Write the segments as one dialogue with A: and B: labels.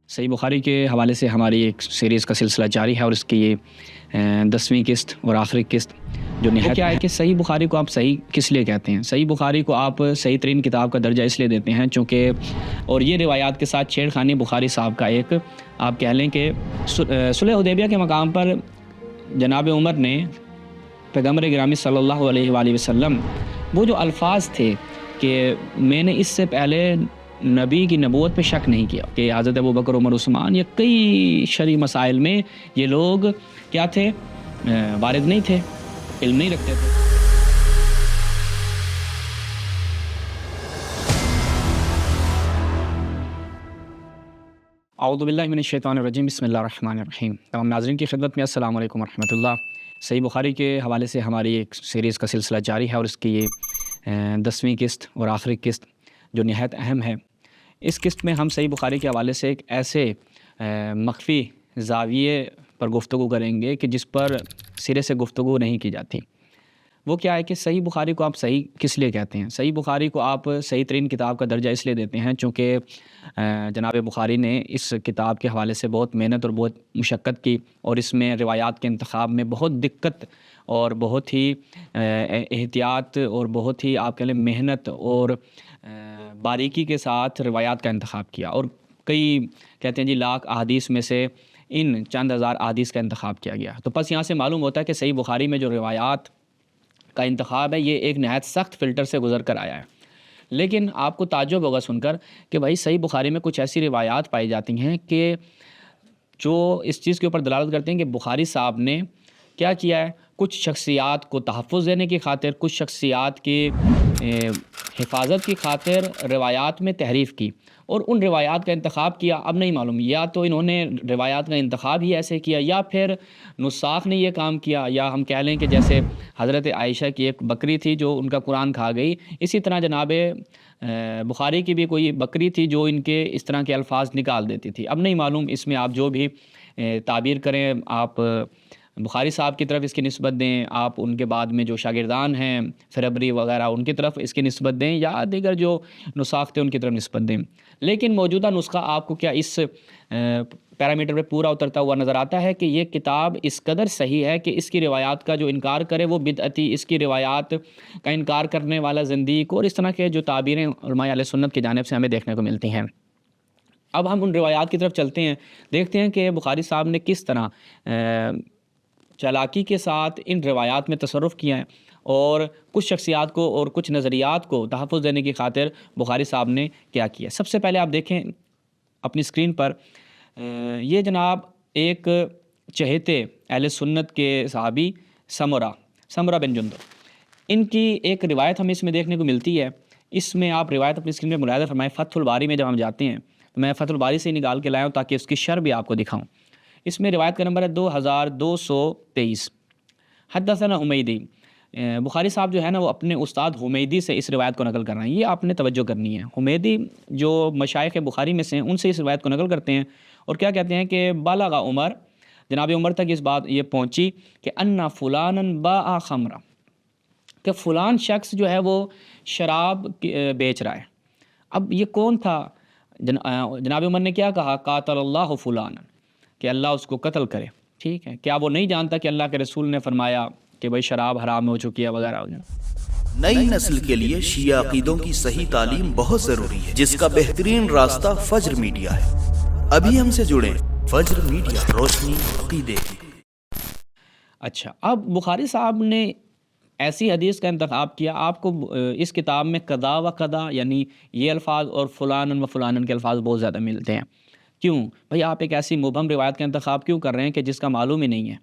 A: صحیح بخاری کے حوالے سے ہماری ایک سیریز کا سلسلہ جاری ہے اور اس کی یہ 10ویں قسط اور آخری قسط جو نہایت کیا ہے کہ صحیح بخاری کو آپ صحیح کس لیے کہتے ہیں؟ صحیح بخاری کو آپ صحیح ترین کتاب کا درجہ اس لیے دیتے ہیں چونکہ اور یہ روایات کے ساتھ چھیڑ خانی بخاری صاحب کا ایک آپ کہہ لیں کہ صلح حدیبیہ کے مقام پر جناب عمر نے پیغمبر گرامی صلی اللہ علیہ وآلہ وسلم وہ جو الفاظ تھے کہ میں نے اس سے پہلے نبی کی نبوت پہ شک نہیں کیا کہ حضرت ابوبکر عمر عثمان یا کئی شرعی مسائل میں یہ لوگ کیا تھے، وارد نہیں تھے، علم نہیں رکھتے تھے۔ اعوذ باللہ من الشیطان الرجیم، بسم اللہ الرحمن الرحیم۔ تمام ناظرین کی خدمت میں السلام علیکم ورحمۃ اللہ۔ صحیح بخاری کے حوالے سے ہماری ایک سیریز کا سلسلہ جاری ہے اور اس کی یہ 10ویں قسط اور آخری قسط جو نہایت اہم ہے۔ اس قسط میں ہم صحیح بخاری کے حوالے سے ایک ایسے مخفی زاویے پر گفتگو کریں گے کہ جس پر سرے سے گفتگو نہیں کی جاتی۔ وہ کیا ہے کہ صحیح بخاری کو آپ صحیح کس لیے کہتے ہیں؟ صحیح بخاری کو آپ صحیح ترین کتاب کا درجہ اس لیے دیتے ہیں چونکہ جناب بخاری نے اس کتاب کے حوالے سے بہت محنت اور بہت مشقت کی اور اس میں روایات کے انتخاب میں بہت دقت اور بہت ہی احتیاط اور بہت ہی آپ کہہ لیں محنت اور باریکی کے ساتھ روایات کا انتخاب کیا، اور کئی کہتے ہیں جی لاکھ احادیث میں سے ان چند ہزار احادیث کا انتخاب کیا گیا۔ تو بس یہاں سے معلوم ہوتا ہے کہ صحیح بخاری میں جو روایات کا انتخاب ہے یہ ایک نہایت سخت فلٹر سے گزر کر آیا ہے۔ لیکن آپ کو تعجب ہوگا سن کر کہ بھائی صحیح بخاری میں کچھ ایسی روایات پائی جاتی ہیں کہ جو اس چیز کے اوپر دلالت کرتے ہیں کہ بخاری صاحب نے کیا کیا ہے، کچھ شخصیات کو تحفظ دینے کی خاطر، کچھ شخصیات کی حفاظت کی خاطر روایات میں تحریف کی اور ان روایات کا انتخاب کیا۔ اب نہیں معلوم یا تو انہوں نے روایات کا انتخاب ہی ایسے کیا یا پھر نساخ نے یہ کام کیا، یا ہم کہہ لیں کہ جیسے حضرت عائشہ کی ایک بکری تھی جو ان کا قرآن کھا گئی، اسی طرح جناب بخاری کی بھی کوئی بکری تھی جو ان کے اس طرح کے الفاظ نکال دیتی تھی۔ اب نہیں معلوم اس میں آپ جو بھی تعبیر کریں، آپ بخاری صاحب کی طرف اس کی نسبت دیں، آپ ان کے بعد میں جو شاگردان ہیں فربری وغیرہ ان کی طرف اس کی نسبت دیں، یا دیگر جو نساخ تھے ان کی طرف نسبت دیں، لیکن موجودہ نسخہ آپ کو کیا اس پیرامیٹر پہ پورا اترتا ہوا نظر آتا ہے کہ یہ کتاب اس قدر صحیح ہے کہ اس کی روایات کا جو انکار کرے وہ بدعتی، اس کی روایات کا انکار کرنے والا زندیق، اور اس طرح کے جو تعبیریں علماء اہل سنت کی جانب سے ہمیں دیکھنے کو ملتی ہیں۔ اب ہم ان روایات کی طرف چلتے ہیں، دیکھتے ہیں کہ بخاری صاحب نے کس طرح چالاکی کے ساتھ ان روایات میں تصرف کیا ہے اور کچھ شخصیات کو اور کچھ نظریات کو تحفظ دینے کی خاطر بخاری صاحب نے کیا کیا۔ سب سے پہلے آپ دیکھیں اپنی اسکرین پر یہ جناب ایک چہیتے اہل سنت کے صحابی سمرہ بن جندب، ان کی ایک روایت ہمیں اس میں دیکھنے کو ملتی ہے۔ اس میں آپ روایت اپنی اسکرین پہ ملاحظہ فرمائیں۔ فتح الباری میں جب ہم جاتے ہیں تو میں فتح الباری سے ہی نکال کے لایا ہوں تاکہ اس کی شرح بھی آپ کو دکھاؤں۔ اس میں روایت کا نمبر ہے 2223۔ حدثنا حمیدی، بخاری صاحب جو ہے نا وہ اپنے استاد حمیدی سے اس روایت کو نقل کر رہے ہیں، یہ آپ نے توجہ کرنی ہے۔ حمیدی جو مشائخ بخاری میں سے ہیں ان سے اس روایت کو نقل کرتے ہیں اور کیا کہتے ہیں کہ بلغ عمر، جناب عمر تک اس بات یہ پہنچی کہ ان فلانا باع خمرا، کہ فلان شخص جو ہے وہ شراب بیچ رہا ہے۔ اب یہ کون تھا؟ جناب عمر نے کیا کہا؟ قاتل اللہ فلانا، کہ اللہ اس کو قتل کرے۔ ٹھیک ہے، کیا وہ نہیں جانتا کہ اللہ کے رسول نے فرمایا کہ بھائی شراب حرام ہو چکی ہے وغیرہ وغیرہ۔
B: نئی نسل کے لیے شیعہ عقیدوں کی صحیح تعلیم بہت ضروری ہے، جس کا بہترین راستہ فجر میڈیا ہے۔ ابھی ہم سے جڑیں، فجر میڈیا، روشنی عقیدے کی۔
A: اچھا، اب بخاری صاحب نے ایسی حدیث کا انتخاب کیا، آپ کو اس کتاب میں قضا و قضا یعنی یہ الفاظ اور فلان و فلان کے الفاظ بہت زیادہ ملتے ہیں۔ کیوں بھئی آپ ایک ایسی مبہم روایت کا انتخاب کیوں کر رہے ہیں کہ جس کا معلوم ہی نہیں ہے؟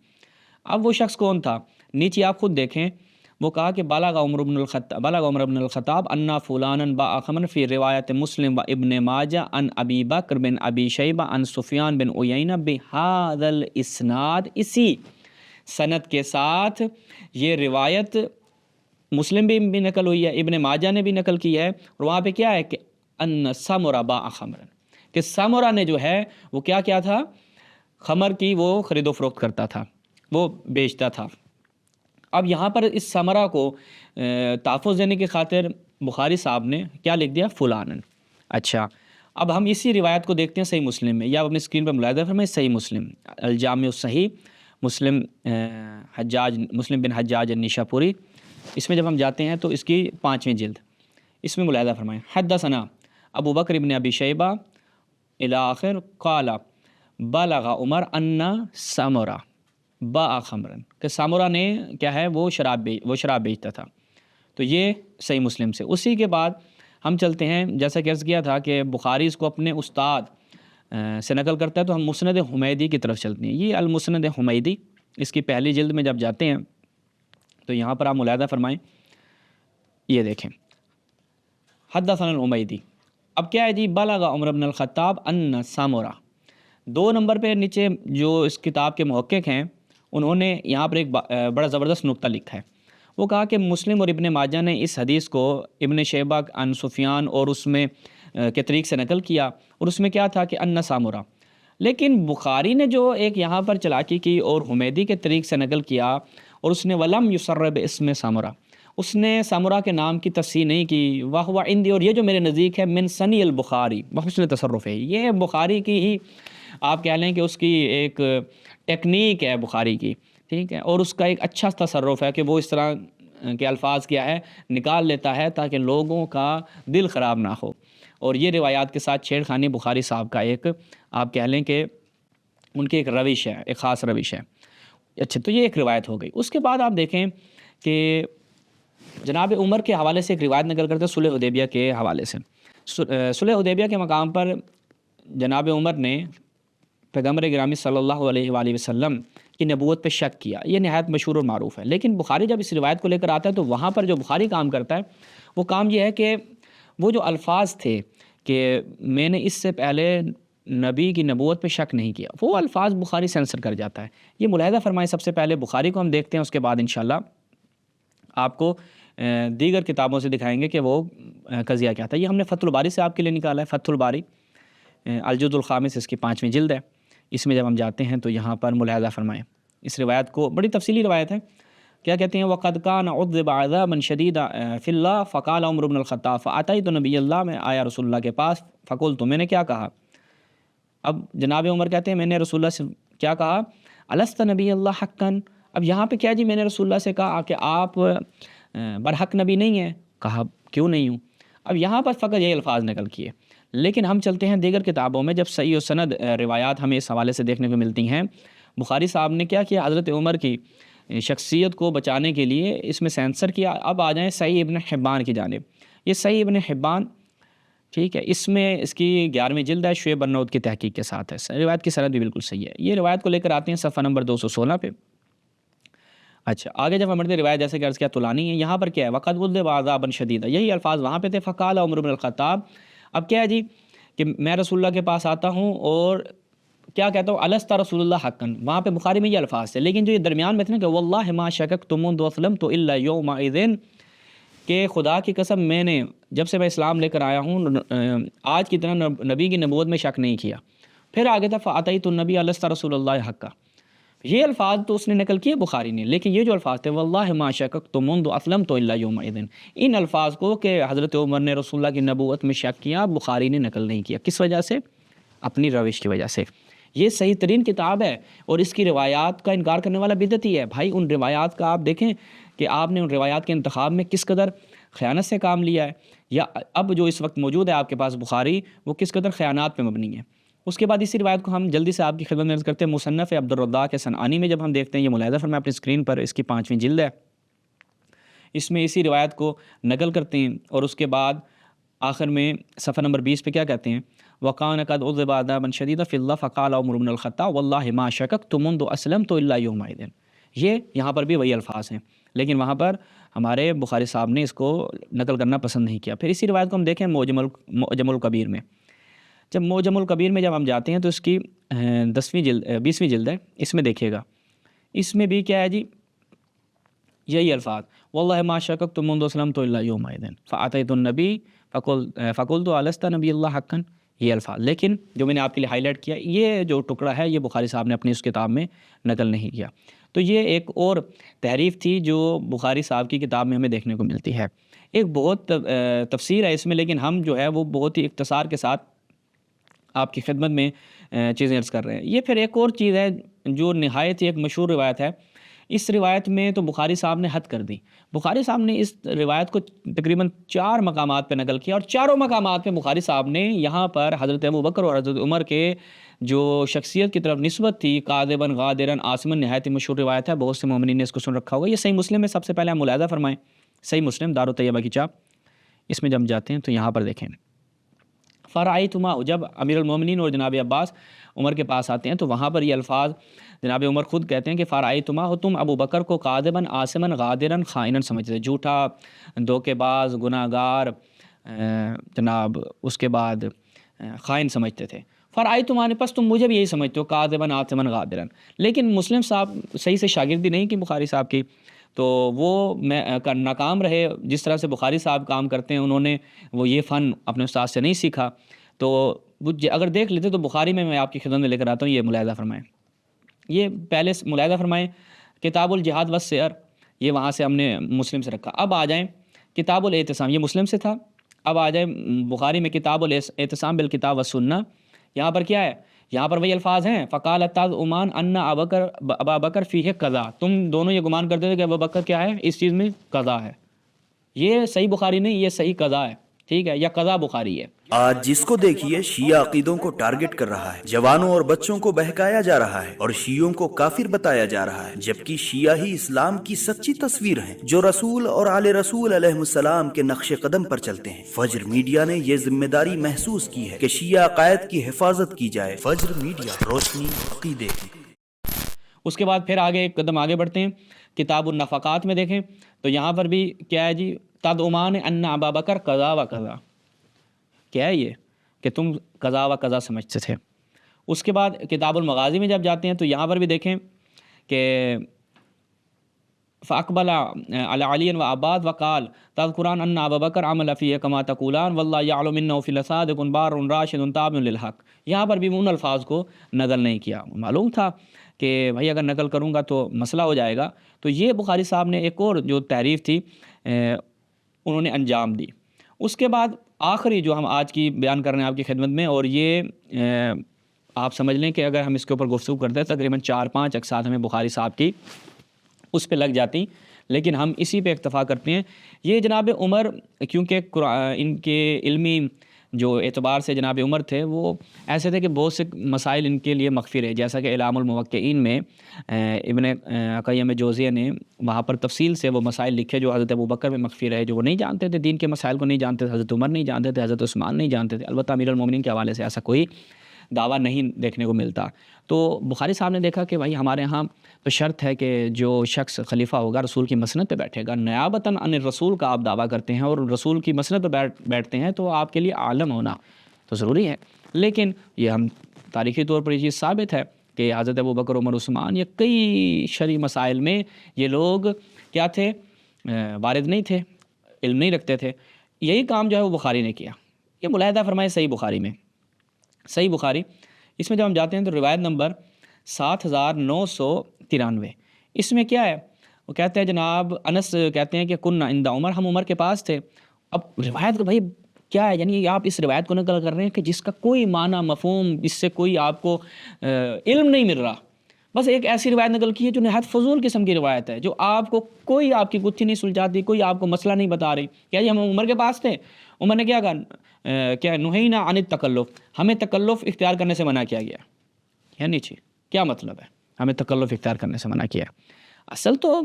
A: اب وہ شخص کون تھا؟ نیچے آپ خود دیکھیں، وہ کہا کہ بلغ عمر بن الخطاب ان فلانا باع خمرا فی روایت مسلم و ابن ماجہ ان ابی بکر بن ابی شیبہ ان سفیان بن عیینہ بہذا الاسناد، اسی سند کے ساتھ یہ روایت مسلم بھی نقل ہوئی ہے، ابن ماجہ نے بھی نقل کی ہے، اور وہاں پہ کیا ہے کہ ان سمرہ باع خمرا، کہ سمرہ نے جو ہے وہ کیا تھا، خمر کی وہ خرید و فروخت کرتا تھا، وہ بیچتا تھا۔ اب یہاں پر اس سمرہ کو تحفظ دینے کی خاطر بخاری صاحب نے کیا لکھ دیا؟ فلانن۔ اچھا، اب ہم اسی روایت کو دیکھتے ہیں صحیح مسلم میں، یا آپ اپنی اسکرین پر ملاحظہ فرمائیں، صحیح مسلم الجامع الصحیح، مسلم بن حجاج النشاپوری، اس میں جب ہم جاتے ہیں تو اس کی 5ویں جلد، اس میں ملاحظہ فرمائیں، حدثنا ابو بکر بن ابی شیبہ الی آخر قال بلغ عمر ان سامورا باع خمرا، کہ سامورا نے کیا ہے وہ شراب بیچتا تھا. تو یہ صحیح مسلم سے. اسی کے بعد ہم چلتے ہیں، جیسا کہ عرض کیا تھا کہ بخاری اس کو اپنے استاد سے نقل کرتا ہے، تو ہم مسند حمیدی کی طرف چلتے ہیں. یہ المسند حمیدی، اس کی پہلی جلد میں جب جاتے ہیں تو یہاں پر آپ ملاحظہ فرمائیں، یہ دیکھیں حدثنا الحمیدی. اب کیا ہے جی، بلغ عمر بن الخطاب ان سامورا. 2 نمبر پہ نیچے جو اس کتاب کے محقق ہیں انہوں نے یہاں پر ایک بڑا زبردست نقطہ لکھا ہے. وہ کہا کہ مسلم اور ابن ماجہ نے اس حدیث کو ابن شیبہ عن سفیان اور اس میں کے طریق سے نقل کیا، اور اس میں کیا تھا کہ ان سامورا. لیکن بخاری نے جو ایک یہاں پر چلاکی کی اور حمیدی کے طریق سے نقل کیا، اور اس نے ولم یسرب اسم سامورا، اس نے سامورا کے نام کی تصحیح نہیں کی. واہ عندی، اور یہ جو میرے نزدیک ہے من سنی البخاری بحسن تصرف ہے، یہ بخاری کی ہی آپ کہہ لیں کہ اس کی ایک ٹیکنیک ہے بخاری کی، ٹھیک ہے، اور اس کا ایک اچھا تصرف ہے کہ وہ اس طرح کے الفاظ کیا ہے نکال لیتا ہے تاکہ لوگوں کا دل خراب نہ ہو. اور یہ روایات کے ساتھ چھیڑ خانی بخاری صاحب کا ایک آپ کہہ لیں کہ ان کی ایک روش ہے، ایک خاص روش ہے. اچھا، تو یہ ایک روایت ہو گئی. اس کے بعد آپ دیکھیں کہ جناب عمر کے حوالے سے ایک روایت نقل کرتے ہیں صلح حدیبیہ کے حوالے سے. صلح حدیبیہ کے مقام پر جناب عمر نے پیغمبر گرامی صلی اللہ علیہ وآلہ وسلم کی نبوت پہ شک کیا. یہ نہایت مشہور اور معروف ہے. لیکن بخاری جب اس روایت کو لے کر آتا ہے تو وہاں پر جو بخاری کام کرتا ہے وہ کام یہ ہے کہ وہ جو الفاظ تھے کہ میں نے اس سے پہلے نبی کی نبوت پہ شک نہیں کیا، وہ الفاظ بخاری سینسر کر جاتا ہے. یہ ملاحظہ فرمائیں. سب سے پہلے بخاری کو ہم دیکھتے ہیں، اس کے بعد انشاءاللہ آپ کو دیگر کتابوں سے دکھائیں گے کہ وہ قضیہ کیا تھا. یہ ہم نے فتح الباری سے آپ کے لیے نکالا ہے. فتح الباری الجزء الخامس، اس کی 5ویں جلد ہے. اس میں جب ہم جاتے ہیں تو یہاں پر ملاحظہ فرمائیں. اس روایت کو بڑی تفصیلی روایت ہے. کیا کہتے ہیں، وَقَدْ كَانَ عُذِّبَ عَذَابًا شَدِيدًا فِي اللَّهِ فَقَالَ عُمَرُ بْنُ الْخَطَّابِ فَأَتَيْتُ نَبِيَّ اللَّهِ، میں آیا رسول اللہ کے پاس، فَقُلْتُ، میں نے کیا کہا. اب جناب عمر کہتے ہیں میں نے رسول اللہ سے کیا کہا، أَلَسْتَ نَبِيَّ اللَّهِ حَقًّا. اب یہاں پہ کیا جی، میں نے رسول اللہ سے کہا کہ آپ برحق نبی نہیں ہیں. کہا کیوں نہیں ہوں. اب یہاں پر فقط یہ الفاظ نقل کیے. لیکن ہم چلتے ہیں دیگر کتابوں میں، جب صحیح و سند روایات ہمیں اس حوالے سے دیکھنے کو ملتی ہیں. بخاری صاحب نے کیا کیا، حضرت عمر کی شخصیت کو بچانے کے لیے اس میں سینسر کیا. اب آ جائیں صحیح ابن حبان کی جانب. یہ صحیح ابن حبان، ٹھیک ہے، اس میں اس کی 11ویں جلد ہے، شعیب برنود کی تحقیق کے ساتھ ہے. روایت کی سند بھی بالکل صحیح ہے. یہ روایت کو لے کر آتے ہیں صفحہ نمبر 216 پہ. اچھا، آگے جب ہم بڑھتے روایت جیسے کہ عرض کیا طولانی ہے، یہاں پر کیا ہے، وقد وُذِّبَ عَذَابًا شَدِيدًا، یہی الفاظ وہاں پہ تھے. فقال عمر بن الخطاب. اب کیا ہے جی کہ میں رسول اللہ کے پاس آتا ہوں اور کیا کہتا ہوں، الست رسول اللہ حقاً. وہاں پہ بخاری میں یہ الفاظ تھے. لیکن جو یہ درمیان میں تھے نا کہ واللہ ما شککت منذ اسلمت الا یومئذ، کہ خدا کی قسم میں نے جب سے میں اسلام لے کر آیا ہوں آج کی طرح نبی کی نبوت میں شک نہیں کیا. پھر آگے تھا فاتیت النبی الست رسول اللہ حقا. یہ الفاظ تو اس نے نقل کیے بخاری نے، لیکن یہ جو الفاظ تھے واللہ ما شککت منذ اسلمت الا یومئذ، ان الفاظ کو کہ حضرت عمر نے رسول اللہ کی نبوت میں شک کیا، بخاری نے نقل نہیں کیا. کس وجہ سے؟ اپنی روش کی وجہ سے. یہ صحیح ترین کتاب ہے اور اس کی روایات کا انکار کرنے والا بدعتی ہے. بھائی ان روایات کا آپ دیکھیں کہ آپ نے ان روایات کے انتخاب میں کس قدر خیانت سے کام لیا ہے، یا اب جو اس وقت موجود ہے آپ کے پاس بخاری، وہ کس قدر خیانات پہ مبنی ہے. اس کے بعد اسی روایت کو ہم جلدی سے آپ کی خدمت میں عرض کرتے ہیں. مصنف عبد الرزاق صنعانی میں جب ہم دیکھتے ہیں، یہ ملاحظہ فرمائیں اپنی اسکرین پر، اس کی 5ویں جلد ہے. اس میں اسی روایت کو نقل کرتے ہیں اور اس کے بعد آخر میں صفحہ نمبر 20 پہ کیا کہتے ہیں، وَقَانَ قَدْ عُذِّبَ عَذَابًا شَدِيدًا فِي اللَّهِ فَقَالَ عُمَرُ بْنُ الْخَطَّابِ وَاللَّهِ مَا شَكَكْتُ مُنذُ أَسْلَمْتُ إِلَّا يَوْمَئِذٍ. یہ یہاں پر بھی وہی الفاظ ہیں، لیکن وہاں پر ہمارے بخاری صاحب نے اس کو نقل کرنا پسند نہیں کیا. پھر اسی روایت کو ہم دیکھیں معجم الکبیر میں. جب معجم الکبیر میں جب ہم جاتے ہیں تو اس کی 20ویں جلد ہے. اس میں دیکھیے گا، اس میں بھی کیا ہے جی، یہی الفاظ واللہ ما شککت منذ اسلمت الا یومئذ فاتیت النبی فقلت الست نبی اللہ حقا. یہ الفاظ، لیکن جو میں نے آپ کے لیے ہائی لائٹ کیا، یہ جو ٹکڑا ہے یہ بخاری صاحب نے اپنی اس کتاب میں نقل نہیں کیا. تو یہ ایک اور تحریف تھی جو بخاری صاحب کی کتاب میں ہمیں دیکھنے کو ملتی ہے. ایک بہت تفسیر ہے اس میں، لیکن ہم جو ہے وہ بہت ہی اختصار کے ساتھ آپ کی خدمت میں چیزیں عرض کر رہے ہیں۔ یہ پھر ایک اور چیز ہے جو نہایت ہی ایک مشہور روایت ہے۔ اس روایت میں تو بخاری صاحب نے حد کر دی۔ بخاری صاحب نے اس روایت کو تقریباً 4 مقامات پہ نقل کیا، اور چاروں مقامات پہ بخاری صاحب نے یہاں پر حضرت ابوبکر اور حضرت عمر کے جو شخصیت کی طرف نسبت تھی، کاذباً غادراً عاصماً، نہایت ہی مشہور روایت ہے، بہت سے مومنین نے اس کو سن رکھا ہوگا۔ یہ صحیح مسلم میں سب سے پہلے ہم ملاحظہ فرمائیں، صحیح مسلم دارالطیبہ کی چاپ، اس میں جب ہم جاتے ہیں تو یہاں پر دیکھیں فرائیتما، جب امیر المومنین اور جناب عباس عمر کے پاس آتے ہیں تو وہاں پر یہ الفاظ جناب عمر خود کہتے ہیں کہ فرائیتما ہو، تم ابو بکر کو کاذباً عاصماً غادراً خائناً سمجھتے تھے، جھوٹا، دھوکے باز، گناہ گار، جناب اس کے بعد خائن سمجھتے تھے۔ فرائیتما نے، پس تم مجھے بھی یہی سمجھتے ہو، کاذباً عاصماً غادراً۔ لیکن مسلم صاحب صحیح سے شاگردی نہیں کی بخاری صاحب کی، تو وہ ناکام رہے۔ جس طرح سے بخاری صاحب کام کرتے ہیں، انہوں نے وہ یہ فن اپنے استاد سے نہیں سیکھا، تو وہ اگر دیکھ لیتے تو بخاری میں آپ کی خدمت میں لے کر آتا ہوں، یہ ملاحظہ فرمائیں، یہ پہلے ملاحظہ فرمائیں کتاب الجہاد والسیر، یہ وہاں سے ہم نے مسلم سے رکھا۔ اب آ جائیں کتاب الاعتصام، یہ مسلم سے تھا۔ اب آ جائیں بخاری میں کتاب الاعتصام بالکتاب والسنہ، یہاں پر کیا ہے؟ یہاں پر وہی الفاظ ہیں، فقال التعظمان ان ابا بکر فیہ قضا، تم دونوں یہ گمان کرتے تھے کہ ابو بکر کیا ہے، اس چیز میں قضا ہے۔ یہ صحیح بخاری نہیں، یہ صحیح قضا ہے، ٹھیک ہے، یا قضا بخاری ہے۔
B: آج جس کو دیکھیے شیعہ عقیدوں کو ٹارگٹ کر رہا ہے، جوانوں اور بچوں کو بہکایا جا رہا ہے اور شیعوں کو کافر بتایا جا رہا ہے، جبکہ شیعہ ہی اسلام کی سچی تصویر ہیں جو رسول اور آل رسول علیہ السلام کے نقش قدم پر چلتے ہیں۔ فجر میڈیا نے یہ ذمہ داری محسوس کی ہے کہ شیعہ عقائد کی حفاظت کی جائے۔ فجر میڈیا، روشنی عقیدے کی۔
A: اس کے بعد پھر آگے ایک قدم آگے بڑھتے ہیں، کتاب النفقات میں دیکھیں تو یہاں پر بھی کیا ہے جی، تدعمان ان ابا بکر قضا و قضا، کیا ہے یہ کہ تم قضا و قضا سمجھتے تھے۔ اس کے بعد کتاب المغازی میں جب جاتے ہیں تو یہاں پر بھی دیکھیں کہ فاقبل علی علی و عباد وقال تذکران ان ابا بکر عمل فیہ کما تقولان واللہ یعلم انہ فی لصادق بار راشد تابع للحق، یہاں پر بھی ان الفاظ کو نقل نہیں کیا۔ معلوم تھا کہ بھائی اگر نقل کروں گا تو مسئلہ ہو جائے گا، تو یہ بخاری صاحب نے ایک اور جو تعریف تھی انہوں نے انجام دی۔ اس کے بعد آخری جو ہم آج کی بیان کر رہے ہیں آپ کی خدمت میں، اور یہ آپ سمجھ لیں کہ اگر ہم اس کے اوپر گفتگو کرتے ہیں تقریباً 4-5 اقساط ہمیں بخاری صاحب کی اس پہ لگ جاتی، لیکن ہم اسی پہ اکتفا کرتے ہیں۔ یہ جناب عمر، کیونکہ ان کے علمی جو اعتبار سے جناب عمر تھے وہ ایسے تھے کہ بہت سے مسائل ان کے لیے مغفر ہے، جیسا کہ اعلام الموقعین میں ابن قیم جوزیہ نے وہاں پر تفصیل سے وہ مسائل لکھے جو حضرت ابوبکر میں مغفر ہے، جو وہ نہیں جانتے تھے، دین کے مسائل کو نہیں جانتے تھے، حضرت عمر نہیں جانتے تھے، حضرت عثمان نہیں جانتے تھے۔ البتہ امیر المومنین کے حوالے سے ایسا کوئی دعویٰ نہیں دیکھنے کو ملتا۔ تو بخاری صاحب نے دیکھا کہ بھائی ہمارے ہاں تو شرط ہے کہ جو شخص خلیفہ ہوگا رسول کی مسند پہ بیٹھے گا، نیابتاً عن الرسول کا آپ دعویٰ کرتے ہیں اور رسول کی مسند پہ بیٹھتے ہیں، تو آپ کے لیے عالم ہونا تو ضروری ہے۔ لیکن یہ ہم تاریخی طور پر یہ چیز ثابت ہے کہ حضرت ابوبکر، عمر، عثمان، یہ کئی شرعی مسائل میں یہ لوگ کیا تھے، وارد نہیں تھے، علم نہیں رکھتے تھے۔ یہی کام جو ہے وہ بخاری نے کیا۔ یہ ملاحظہ فرمائے صحیح بخاری میں، صحیح بخاری، اس میں جب ہم جاتے ہیں تو روایت نمبر 7993، اس میں کیا ہے، وہ کہتے ہیں جناب انس کہتے ہیں کہ کننا عند عمر، ہم عمر کے پاس تھے۔ اب روایت کو بھائی کیا ہے، یعنی آپ اس روایت کو نقل کر رہے ہیں کہ جس کا کوئی معنی مفہوم، اس سے کوئی آپ کو علم نہیں مل رہا، بس ایک ایسی روایت نقل کی ہے جو نہایت فضول قسم کی روایت ہے، جو آپ کو کوئی آپ کی گتھی نہیں سلجھاتی، کوئی آپ کو مسئلہ نہیں بتا رہی۔ کیا جی ہم عمر کے پاس تھے، عمر نے کیا کہا، کیا نہینا عن التکلف، ہمیں تکلف اختیار کرنے سے منع کیا گیا، یا نیچے کیا مطلب ہے ہمیں تکلف اختیار کرنے سے منع کیا؟ اصل تو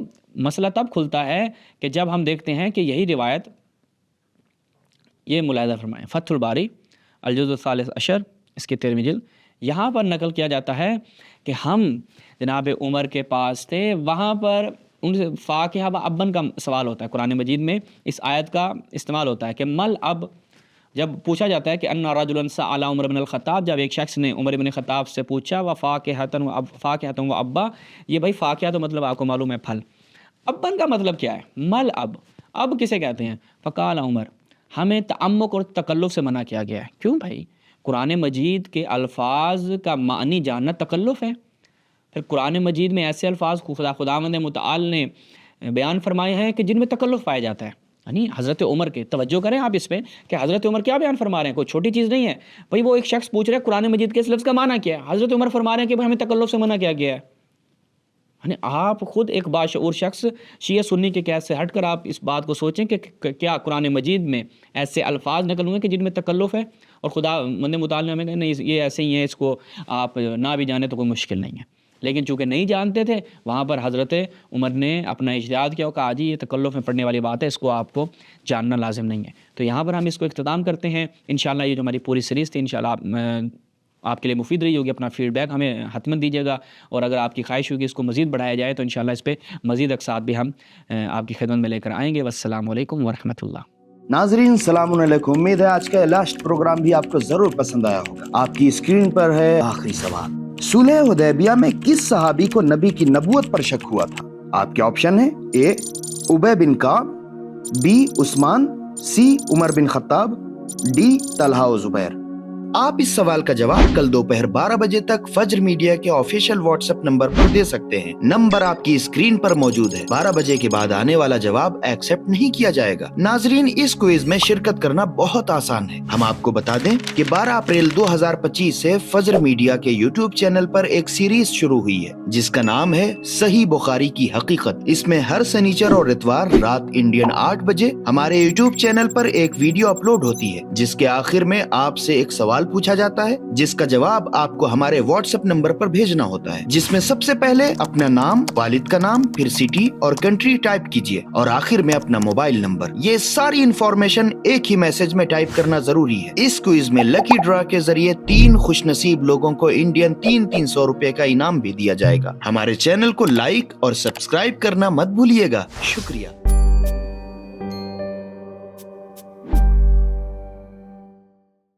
A: مسئلہ تب کھلتا ہے کہ جب ہم دیکھتے ہیں کہ یہی روایت، یہ ملاحظہ فرمائیں فتح الباری الجزء الثالث عشر، اس کے 13ویں جلد، یہاں پر نقل کیا جاتا ہے کہ ہم جناب عمر کے پاس تھے، وہاں پر ان سے فاکہہ و ابن کا سوال ہوتا ہے، قرآن مجید میں اس آیت کا استعمال ہوتا ہے کہ مل اب، جب پوچھا جاتا ہے کہ ان رجلا سأل عمر بن الخطاب، جب ایک شخص نے عمر بن خطاب سے پوچھا و فاکہۃ و ابا، یہ بھائی فاکہہ تو مطلب آپ کو معلوم ہے پھل، ابن کا مطلب کیا ہے، مل اب کسے کہتے ہیں؟ فقال عمر، ہمیں تعمق اور تکلف سے منع کیا گیا ہے۔ کیوں بھائی؟ قرآن مجید کے الفاظ کا معنی جاننا تکلف ہے۔ پھر قرآن مجید میں ایسے الفاظ خداوند متعال نے بیان فرمائے ہیں کہ جن میں تکلف پایا جاتا ہے۔ یعنی حضرت عمر کے، توجہ کریں آپ اس پہ کہ حضرت عمر کیا بیان فرما رہے ہیں، کوئی چھوٹی چیز نہیں ہے بھائی. وہ ایک شخص پوچھ رہا ہے قرآن مجید کے اس لفظ کا معنی کیا ہے، حضرت عمر فرما رہے ہیں کہ ہمیں تکلف سے منع کیا گیا ہے. یعنی آپ خود ایک باشعور شخص شیعہ سنی کے قید سے ہٹ کر آپ اس بات کو سوچیں کہ کیا قرآن مجید میں ایسے الفاظ نقل ہوئے کہ جن میں تکلف ہے، اور خدا مند مطالعہ میں کہ نہیں یہ ایسے ہی ہیں، اس کو آپ نہ بھی جانیں تو کوئی مشکل نہیں ہے. لیکن چونکہ نہیں جانتے تھے وہاں پر حضرت عمر نے اپنا اجتہاد کیا، کہا جی یہ تکلف میں پڑھنے والی بات ہے، اس کو آپ کو جاننا لازم نہیں ہے. تو یہاں پر ہم اس کو اختتام کرتے ہیں. انشاءاللہ یہ جو ہماری پوری سیریز تھی انشاءاللہ آپ کے لیے مفید رہی ہوگی. اپنا فیڈ بیک ہمیں حتماً دیجیے گا، اور اگر آپ کی خواہش ہوگی اس کو مزید بڑھایا جائے تو انشاءاللہ اس پہ مزید اقساط بھی ہم آپ کی خدمت میں لے کر آئیں گے. والسلام علیکم ورحمۃ اللہ.
C: ناظرین السلام علیکم. امید ہے آج کا لاسٹ پروگرام بھی آپ کو ضرور پسند آیا ہوگا. آپ کی اسکرین پر ہے آخری سوال. صلح حدیبیہ میں کس صحابی کو نبی کی نبوت پر شک ہوا تھا؟ آپ کے آپشن ہیں: اے ابی بن کعب، بی عثمان، سی عمر بن خطاب، ڈی طلحہ و زبیر. آپ اس سوال کا جواب کل دوپہر 12 بجے تک فجر میڈیا کے آفیشیل واٹس ایپ نمبر پر دے سکتے ہیں. نمبر آپ کی اسکرین پر موجود ہے. 12 بجے کے بعد آنے والا جواب ایکسپٹ نہیں کیا جائے گا. ناظرین اس کوئز میں شرکت کرنا بہت آسان ہے. ہم آپ کو بتا دیں کہ 12 اپریل 2025 سے فجر میڈیا کے یوٹیوب چینل پر ایک سیریز شروع ہوئی ہے جس کا نام ہے صحیح بخاری کی حقیقت. اس میں ہر سنیچر اور اتوار رات انڈین 8 بجے ہمارے یوٹیوب چینل پر ایک ویڈیو اپلوڈ ہوتی ہے جس کے آخر میں آپ سے ایک سوال پوچھا جاتا ہے جس کا جواب آپ کو ہمارے واٹس ایپ نمبر پر بھیجنا ہوتا ہے، جس میں سب سے پہلے اپنا نام، والد کا نام، پھر سٹی اور کنٹری ٹائپ کیجئے اور آخر میں اپنا موبائل نمبر. یہ ساری انفارمیشن ایک ہی میسج میں ٹائپ کرنا ضروری ہے. اس کوئز میں لکی ڈرا کے ذریعے 3 خوش نصیب لوگوں کو انڈین 300 روپے کا انعام بھی دیا جائے گا. ہمارے چینل کو لائک اور سبسکرائب کرنا مت بھولیے گا. شکریہ.